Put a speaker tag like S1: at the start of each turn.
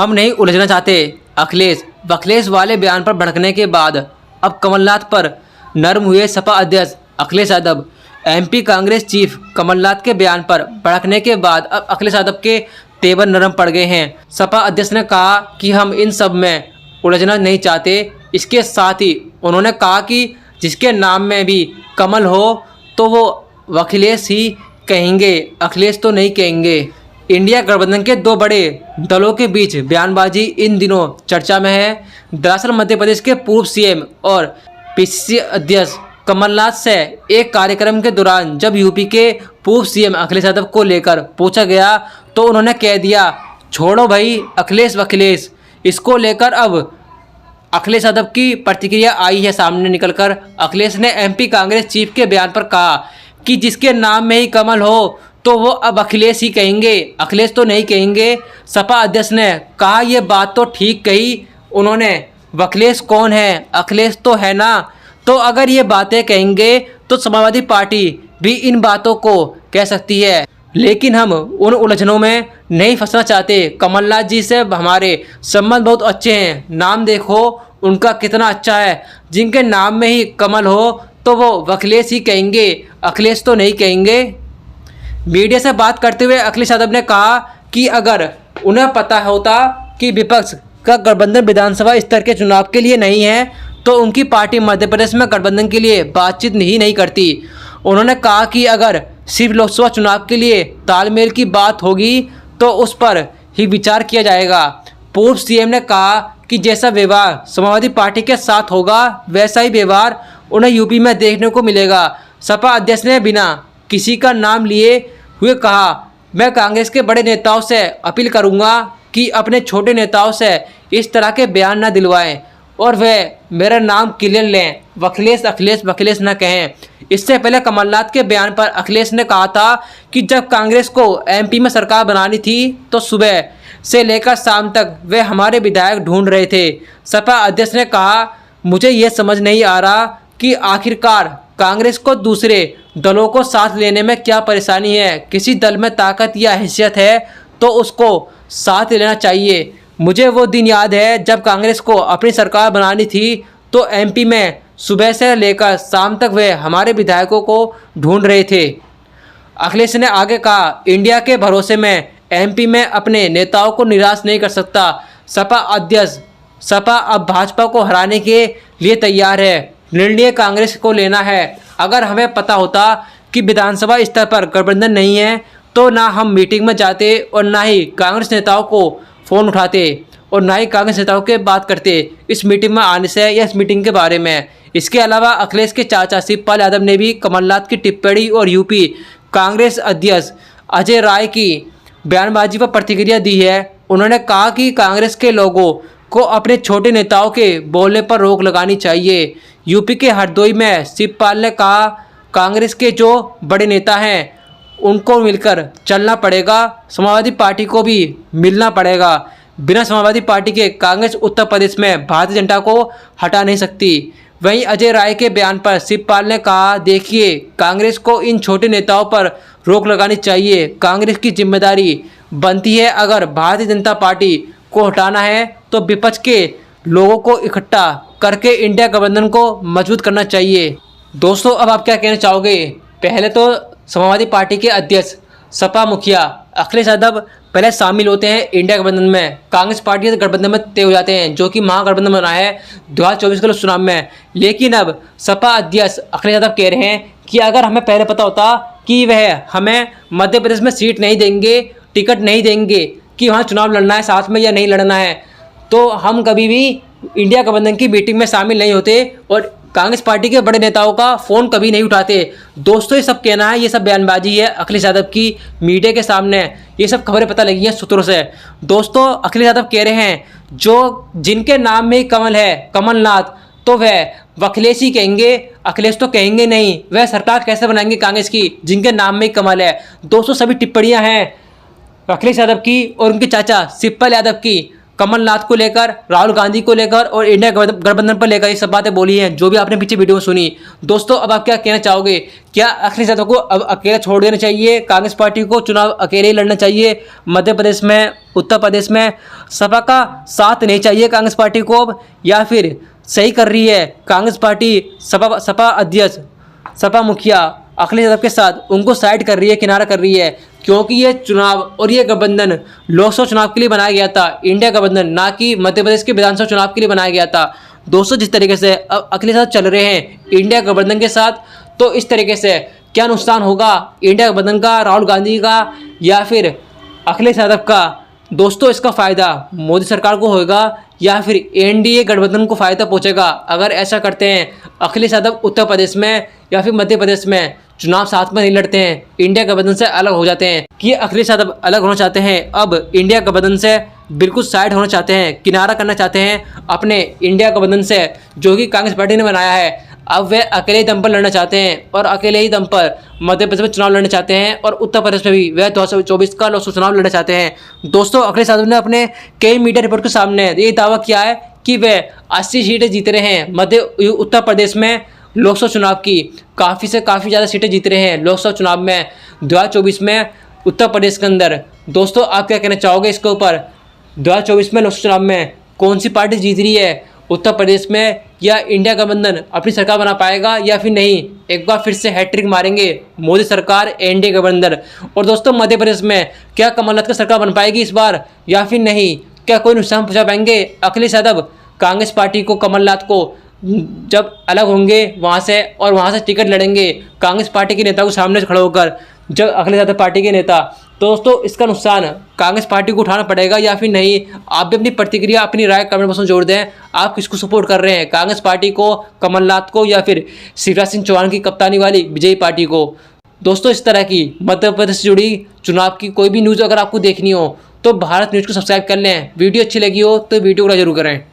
S1: हम नहीं उलझना चाहते। अखिलेश वाले बयान पर भड़कने के बाद अब कमलनाथ पर नर्म हुए सपा अध्यक्ष अखिलेश यादव। एमपी कांग्रेस चीफ कमलनाथ के बयान पर भड़कने के बाद अब अखिलेश यादव के तेवर नरम पड़ गए हैं। सपा अध्यक्ष ने कहा कि हम इन सब में उलझना नहीं चाहते। इसके साथ ही उन्होंने कहा कि जिसके नाम में भी कमल हो तो वो अखिलेश ही कहेंगे, अखिलेश तो नहीं कहेंगे। इंडिया गठबंधन के दो बड़े दलों के बीच बयानबाजी इन दिनों चर्चा में है। दरअसल मध्य प्रदेश के पूर्व सीएम और पीसीसी अध्यक्ष कमलनाथ से एक कार्यक्रम के दौरान जब यूपी के पूर्व सीएम अखिलेश यादव को लेकर पूछा गया तो उन्होंने कह दिया, छोड़ो भाई अखिलेश। इसको लेकर अब अखिलेश यादव की प्रतिक्रिया आई है सामने निकलकर। अखिलेश ने एमपी कांग्रेस चीफ के बयान पर कहा कि जिसके नाम में ही कमल हो तो वो अब अखिलेश ही कहेंगे, अखिलेश तो नहीं कहेंगे। सपा अध्यक्ष ने कहा ये बात तो ठीक कही उन्होंने, अखिलेश कौन है, अखिलेश तो है ना। तो अगर ये बातें कहेंगे तो समाजवादी पार्टी भी इन बातों को कह सकती है, लेकिन हम उन उलझनों में नहीं फंसना चाहते। कमलनाथ जी से हमारे संबंध बहुत अच्छे हैं, नाम देखो उनका कितना अच्छा है। जिनके नाम में ही कमल हो तो वो अखिलेश ही कहेंगे, अखिलेश तो नहीं कहेंगे। मीडिया से बात करते हुए अखिलेश यादव ने कहा कि अगर उन्हें पता होता कि विपक्ष का गठबंधन विधानसभा स्तर के चुनाव के लिए नहीं है तो उनकी पार्टी मध्य प्रदेश में गठबंधन के लिए बातचीत ही नहीं करती। उन्होंने कहा कि अगर सिर्फ लोकसभा चुनाव के लिए तालमेल की बात होगी तो उस पर ही विचार किया जाएगा। पूर्व सीएम ने कहा कि जैसा व्यवहार समाजवादी पार्टी के साथ होगा वैसा ही व्यवहार उन्हें यूपी में देखने को मिलेगा। सपा अध्यक्ष ने बिना किसी का नाम लिए हुए कहा, मैं कांग्रेस के बड़े नेताओं से अपील करूंगा कि अपने छोटे नेताओं से इस तरह के बयान न दिलवाएं और वे मेरा नाम क्लियर लें, अखिलेश न कहें। इससे पहले कमलनाथ के बयान पर अखिलेश ने कहा था कि जब कांग्रेस को एमपी में सरकार बनानी थी तो सुबह से लेकर शाम तक वे हमारे विधायक ढूंढ रहे थे। सपा अध्यक्ष ने कहा, मुझे ये समझ नहीं आ रहा कि आखिरकार कांग्रेस को दूसरे दलों को साथ लेने में क्या परेशानी है। किसी दल में ताकत या हैसियत है तो उसको साथ लेना चाहिए। मुझे वो दिन याद है जब कांग्रेस को अपनी सरकार बनानी थी तो एमपी में सुबह से लेकर शाम तक वे हमारे विधायकों को ढूंढ रहे थे। अखिलेश ने आगे कहा, इंडिया के भरोसे में एमपी में अपने नेताओं को निराश नहीं कर सकता। सपा अध्यक्ष, सपा अब भाजपा को हराने के लिए तैयार है, निर्णय कांग्रेस को लेना है। अगर हमें पता होता कि विधानसभा स्तर पर गठबंधन नहीं है तो ना हम मीटिंग में जाते और ना ही कांग्रेस नेताओं को फ़ोन उठाते और ना ही कांग्रेस नेताओं के बात करते इस मीटिंग में आने से या इस मीटिंग के बारे में। इसके अलावा अखिलेश के चाचा शिवपाल यादव ने भी कमलनाथ की टिप्पणी और यूपी कांग्रेस अध्यक्ष अजय राय की बयानबाजी पर प्रतिक्रिया दी है। उन्होंने कहा कि कांग्रेस के लोगों को अपने छोटे नेताओं के बोलने पर रोक लगानी चाहिए। यूपी के हरदोई में शिवपाल ने कहा, कांग्रेस के जो बड़े नेता हैं उनको मिलकर चलना पड़ेगा, समाजवादी पार्टी को भी मिलना पड़ेगा। बिना समाजवादी पार्टी के कांग्रेस उत्तर प्रदेश में भारतीय जनता को हटा नहीं सकती। वहीं अजय राय के बयान पर शिवपाल ने कहा, देखिए कांग्रेस को इन छोटे नेताओं पर रोक लगानी चाहिए। कांग्रेस की जिम्मेदारी बनती है, अगर भारतीय जनता पार्टी को हटाना है तो विपक्ष के लोगों को इकट्ठा करके इंडिया गठबंधन को मजबूत करना चाहिए। दोस्तों अब आप क्या कहना चाहोगे? पहले तो समाजवादी पार्टी के अध्यक्ष सपा मुखिया अखिलेश यादव पहले शामिल होते हैं इंडिया गठबंधन में, कांग्रेस पार्टी के गठबंधन में तय हो जाते हैं जो कि महागठबंधन बना है 2024 के चुनाव में। लेकिन अब सपा अध्यक्ष अखिलेश यादव कह रहे हैं कि अगर हमें पहले पता होता कि वह हमें मध्य प्रदेश में सीट नहीं देंगे, टिकट नहीं देंगे कि वहाँ चुनाव लड़ना है साथ में या नहीं लड़ना है, तो हम कभी भी इंडिया गठबंधन की मीटिंग में शामिल नहीं होते और कांग्रेस पार्टी के बड़े नेताओं का फ़ोन कभी नहीं उठाते। दोस्तों ये सब कहना है, ये सब बयानबाजी है अखिलेश यादव की मीडिया के सामने, ये सब खबरें पता लगी हैं सूत्रों से। दोस्तों अखिलेश यादव कह रहे हैं जो जिनके नाम में कमल है, कमलनाथ, तो वह अखिलेश ही कहेंगे, अखिलेश तो कहेंगे नहीं। वह सरकार कैसे बनाएंगे कांग्रेस की जिनके नाम में कमल है। दोस्तों सभी टिप्पणियाँ हैं अखिलेश यादव की और उनके चाचा शिवपाल यादव की कमलनाथ को लेकर, राहुल गांधी को लेकर और इंडिया गठबंधन पर लेकर ये सब बातें बोली हैं, जो भी आपने पीछे वीडियो में सुनी। दोस्तों अब आप क्या कहना चाहोगे? क्या अखिलेश यादव को अब अकेला छोड़ देना चाहिए? कांग्रेस पार्टी को चुनाव अकेले ही लड़ना चाहिए? मध्य प्रदेश में, उत्तर प्रदेश में सपा का साथ नहीं चाहिए कांग्रेस पार्टी को अब? या फिर सही कर रही है कांग्रेस पार्टी सपा अध्यक्ष, सपा मुखिया अखिलेश यादव के साथ, उनको साइड कर रही है, किनारा कर रही है? क्योंकि ये चुनाव और ये गठबंधन लोकसभा चुनाव के लिए बनाया गया था, इंडिया गठबंधन, ना कि मध्य प्रदेश के विधानसभा चुनाव के लिए बनाया गया था। दोस्तों जिस तरीके से अब अखिलेश यादव चल रहे हैं इंडिया गठबंधन के साथ, तो इस तरीके से क्या नुकसान होगा इंडिया गठबंधन का, राहुल गांधी का या फिर अखिलेश यादव का? दोस्तों इसका फ़ायदा मोदी सरकार को होगा या फिर एनडीए गठबंधन को फ़ायदा पहुंचेगा अगर ऐसा करते हैं? अखिलेश यादव उत्तर प्रदेश में या फिर मध्य प्रदेश में चुनाव साथ में नहीं लड़ते हैं, इंडिया गठबंधन से अलग हो जाते हैं। कि अखिलेश यादव अलग होना चाहते हैं, अब इंडिया गठबंधन से बिल्कुल साइड होना चाहते हैं, किनारा करना चाहते हैं अपने इंडिया गठबंधन से जो कि कांग्रेस पार्टी ने बनाया है। अब वे अकेले ही दम पर लड़ना चाहते हैं और अकेले ही दम पर मध्य प्रदेश में चुनाव लड़ना चाहते हैं और उत्तर प्रदेश में भी वह 2024 का लोकसभा चुनाव लड़ना चाहते हैं। दोस्तों अखिलेश यादव ने अपने कई मीडिया रिपोर्ट के सामने ये दावा किया है कि वे 80 सीटें जीत रहे हैं उत्तर प्रदेश में लोकसभा चुनाव की, काफ़ी से काफ़ी ज़्यादा सीटें जीत रहे हैं लोकसभा चुनाव में 2024 में उत्तर प्रदेश के अंदर। दोस्तों आप क्या कहना चाहोगे इसके ऊपर? 2024 में लोकसभा चुनाव में कौन सी पार्टी जीत रही है उत्तर प्रदेश में? या इंडिया गठबंधन अपनी सरकार बना पाएगा या फिर नहीं? एक बार फिर से हैट्रिक मारेंगे मोदी सरकार, एनडीए गठबंधन? और दोस्तों मध्य प्रदेश में क्या कमलनाथ की सरकार बन पाएगी इस बार या फिर नहीं? क्या कोई नुकसान पहुंचा पाएंगे अखिलेश यादव कांग्रेस पार्टी को, कमलनाथ को, जब अलग होंगे वहाँ से और वहाँ से टिकट लड़ेंगे कांग्रेस पार्टी के नेता को सामने से खड़े होकर, जब अखिलेश यादव पार्टी के नेता? दोस्तों इसका नुकसान कांग्रेस पार्टी को उठाना पड़ेगा या फिर नहीं? आप भी अपनी प्रतिक्रिया, अपनी राय कमेंट बॉक्स में जोड़ दें। आप किसको सपोर्ट कर रहे हैं, कांग्रेस पार्टी को, कमलनाथ को या फिर शिवराज सिंह चौहान की कप्तानी वाली बीजेपी पार्टी को? दोस्तों इस तरह की मध्य प्रदेश से जुड़ी चुनाव की कोई भी न्यूज़ अगर आपको देखनी हो तो भारत न्यूज़ को सब्सक्राइब कर लें। वीडियो अच्छी लगी हो तो वीडियो को जरूर करें।